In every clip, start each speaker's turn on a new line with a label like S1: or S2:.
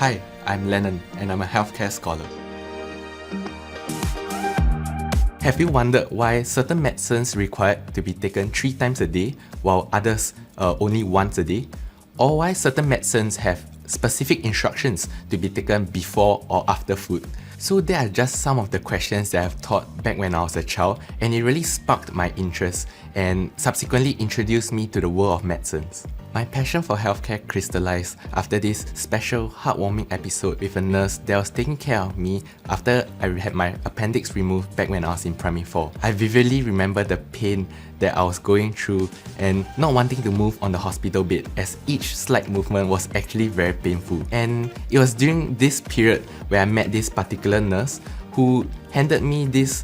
S1: Hi, I'm Lennon and I'm a healthcare scholar. Have you wondered why certain medicines required to be taken 3 times a day while others only once a day? Or why certain medicines have specific instructions to be taken before or after food? So there are just some of the questions that I've taught back when I was a child, and it really sparked my interest and subsequently introduced me to the world of medicines. My passion for healthcare crystallized after this special heartwarming episode with a nurse that was taking care of me after I had my appendix removed back when I was in primary 4. I vividly remember the pain that I was going through and not wanting to move on the hospital bed, as each slight movement was actually very painful. And it was during this period where I met this particular nurse who handed me this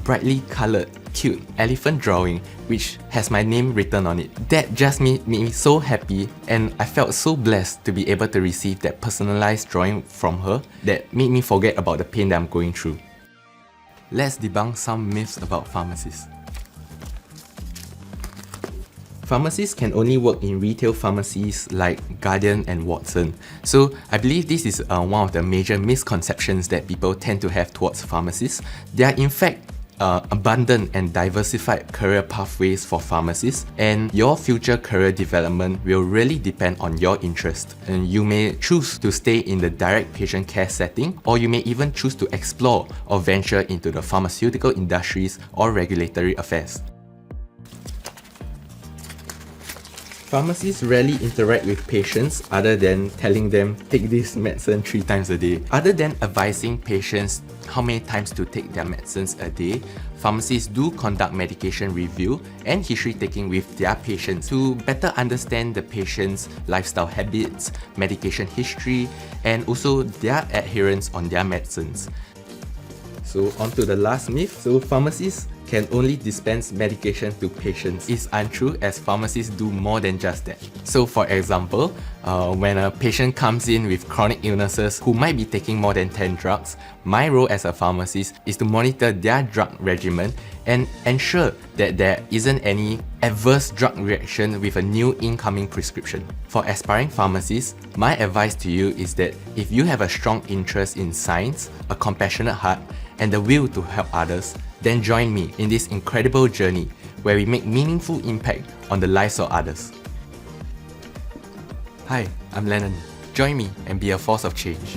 S1: brightly coloured cute elephant drawing which has my name written on it. That just made me so happy, and I felt so blessed to be able to receive that personalised drawing from her that made me forget about the pain that I'm going through. Let's debunk some myths about pharmacists. Pharmacists can only work in retail pharmacies like Guardian and Watson. So I believe this is one of the major misconceptions that people tend to have towards pharmacists. There are in fact abundant and diversified career pathways for pharmacists, and your future career development will really depend on your interest. And you may choose to stay in the direct patient care setting, or you may even choose to explore or venture into the pharmaceutical industries or regulatory affairs. Pharmacists rarely interact with patients other than telling them take this medicine 3 times a day. Other than advising patients how many times to take their medicines a day, pharmacists do conduct medication review and history taking with their patients to better understand the patient's lifestyle habits, medication history, and also their adherence on their medicines. So on to the last myth. So pharmacists can only dispense medication to patients is untrue, as pharmacists do more than just that. So for example, when a patient comes in with chronic illnesses who might be taking more than 10 drugs, my role as a pharmacist is to monitor their drug regimen and ensure that there isn't any adverse drug reaction with a new incoming prescription. For aspiring pharmacists, my advice to you is that if you have a strong interest in science, a compassionate heart, and the will to help others, then join me in this incredible journey where we make meaningful impact on the lives of others. Hi, I'm Lennon. Join me and be a force of change.